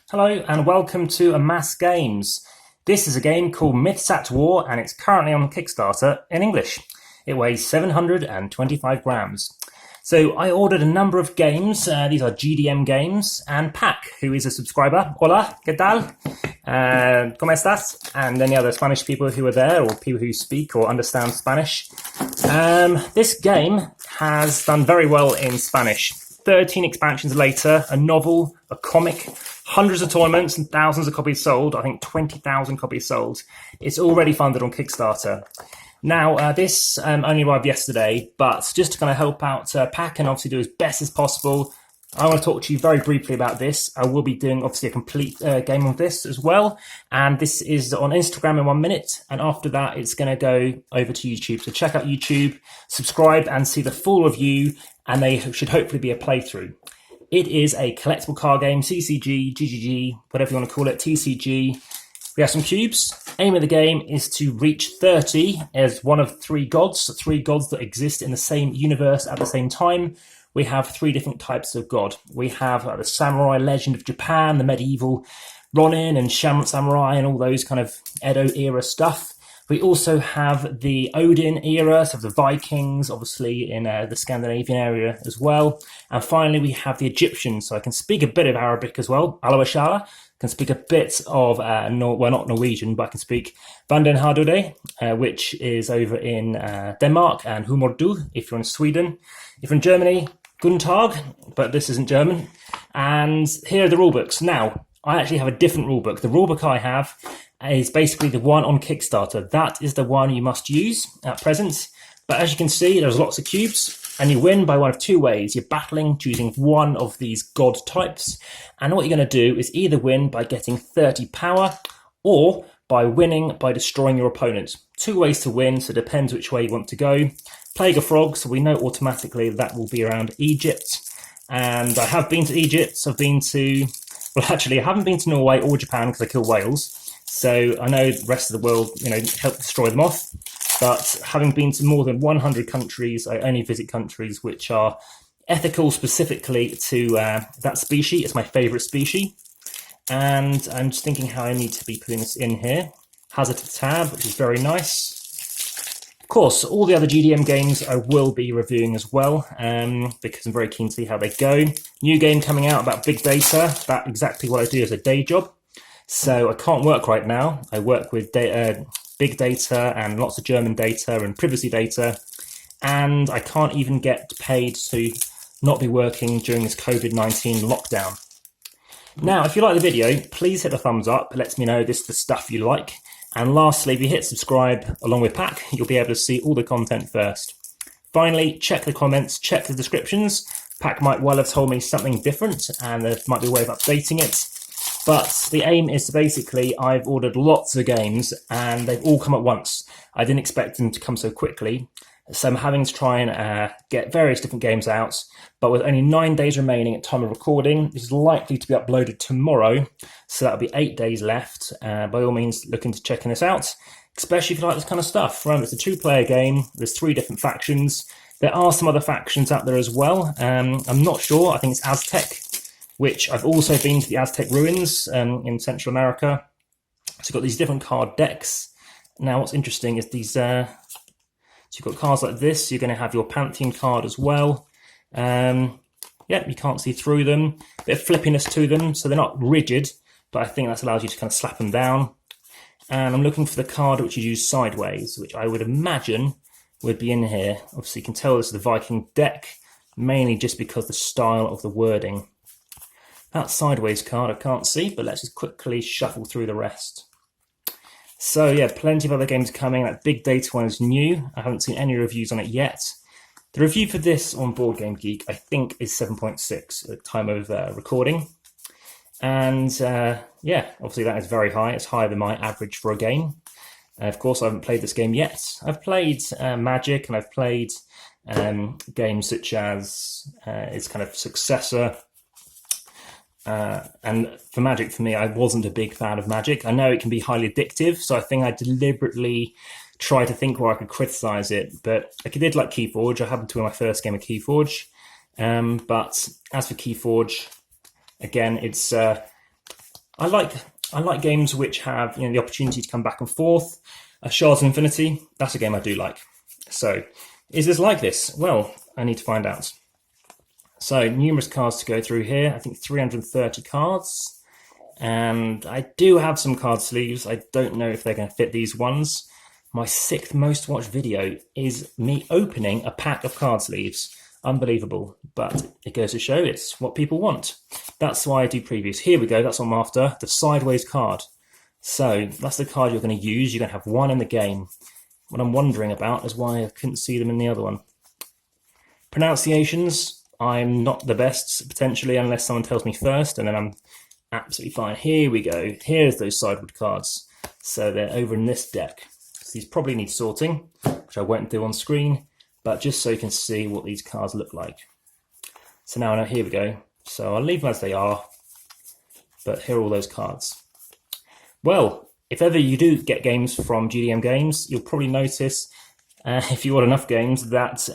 Hello and welcome to Amass Games. This is a game called Myths at War and it's currently on Kickstarter in English. It weighs 725 grams. So I ordered a number of games. These are GDM games, and Pac, who is a subscriber. Hola, ¿qué tal? ¿Cómo estás? And any other Spanish people who are there, or people who speak or understand Spanish. This game has done very well in Spanish. 13 expansions later, a novel, a comic, hundreds of tournaments and thousands of copies sold. I think 20,000 copies sold. It's already funded on Kickstarter. Now, this only arrived yesterday, but just to kind of help out Pac and obviously do as best as possible, I want to talk to you very briefly about this. I will be doing obviously a complete game of this as well, and this is on Instagram in 1 minute, and after that it's going to go over to YouTube. So check out YouTube, subscribe and see the full review, and they should hopefully be a playthrough. It is a collectible card game, CCG, GGG, whatever you want to call it, TCG. We have some cubes. Aim of the game is to reach 30 as one of three gods that exist in the same universe at the same time. We have three different types of god. We have the samurai legend of Japan, the medieval Ronin and samurai and all those kind of Edo era stuff. We also have the Odin era, so the Vikings, obviously in the Scandinavian area as well. And finally, we have the Egyptians. So I can speak a bit of Arabic as well. Alo Ashala. Can speak a bit of, well, not Norwegian, but I can speak Vanden Hardude, which is over in Denmark, and Humordu if you're in Sweden. If you're in Germany, Guten Tag, but this isn't German. And here are the rulebooks. Now, I actually have a different rulebook. The rulebook I have is basically the one on Kickstarter. That is the one you must use at present. But as you can see, there's lots of cubes, and you win by one of two ways. You're battling, choosing one of these god types, and what you're going to do is either win by getting 30 power, or by winning by destroying your opponent. Two ways to win, so it depends which way you want to go. Plague of Frogs, so we know automatically that will be around Egypt, and I have been to Egypt. I've been to, well actually I haven't been to Norway or Japan because I kill whales, so I know the rest of the world, help destroy them off. But having been to more than 100 countries, I only visit countries which are ethical specifically to that species. It's my favourite species. And I'm just thinking how I need to be putting this in here. Has a tab, which is very nice. Of course, all the other GDM games I will be reviewing as well, because I'm very keen to see how they go. New game coming out about big data. That's exactly what I do as a day job. So I can't work right now. I work with big data and lots of German data and privacy data, and I can't even get paid to not be working during this COVID-19 lockdown. Now, if you like the video, please hit the thumbs up. It lets me know this is the stuff you like. And lastly, if you hit subscribe along with Pac, you'll be able to see all the content first. Finally, check the comments, check the descriptions. Pac might well have told me something different, and there might be a way of updating it. But the aim is to basically, I've ordered lots of games and they've all come at once. I didn't expect them to come so quickly. So I'm having to try and get various different games out. But with only 9 days remaining at time of recording, this is likely to be uploaded tomorrow. So that'll be 8 days left. By all means, look into checking this out, especially if you like this kind of stuff. Remember, it's a 2-player game. There's 3 different factions. There are some other factions out there as well. I'm not sure. I think it's Aztec, which I've also been to the Aztec ruins in Central America. So you've got these different card decks. Now what's interesting is these, so you've got cards like this. You're going to have your Pantheon card as well. Yeah, you can't see through them. Bit of flippiness to them, so they're not rigid, but I think that allows you to kind of slap them down. And I'm looking for the card which is used sideways, which I would imagine would be in here. Obviously you can tell this is the Viking deck, mainly just because the style of the wording. That sideways card I can't see, but let's just quickly shuffle through the rest. So yeah, plenty of other games coming. That big data one is new. I haven't seen any reviews on it yet. The review for this on boardgamegeek I think is 7.6 at the time of recording. And yeah, obviously that is very high. It's higher than my average for a game. Of course, I haven't played this game yet. I've played Magic, and I've played games such as its kind of successor. And for Magic, for me, I wasn't a big fan of Magic. I know it can be highly addictive, so I think I deliberately try to think where I could criticize it. But I did like Keyforge. I happened to win my first game of Keyforge. But as for Keyforge, again, it's I like games which have the opportunity to come back and forth. Shards of Infinity, that's a game I do like. So, is this like this? Well, I need to find out. So, numerous cards to go through here. I think 330 cards. And I do have some card sleeves. I don't know if they're going to fit these ones. My 6th most watched video is me opening a pack of card sleeves. Unbelievable, but it goes to show it's what people want. That's why I do previews. Here we go, that's what I'm after, the sideways card. So that's the card you're going to use. You're going to have one in the game. What I'm wondering about is why I couldn't see them in the other one. Pronunciations, I'm not the best, potentially, unless someone tells me first, and then I'm absolutely fine. Here we go. Here's those sideward cards. So they're over in this deck. So these probably need sorting, which I won't do on screen, but just so you can see what these cards look like. So now here we go. So I'll leave them as they are, but here are all those cards. Well, if ever you do get games from GDM Games, you'll probably notice, if you want enough games, that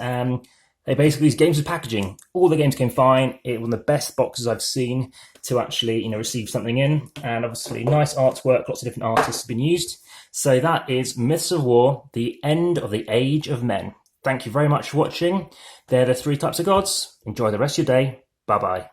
they basically use games with packaging. All the games came fine. It was one of the best boxes I've seen to actually, receive something in. And obviously nice artwork, lots of different artists have been used. So that is Myths of War, The End of the Age of Men. Thank you very much for watching. They're the 3 types of gods. Enjoy the rest of your day. Bye-bye.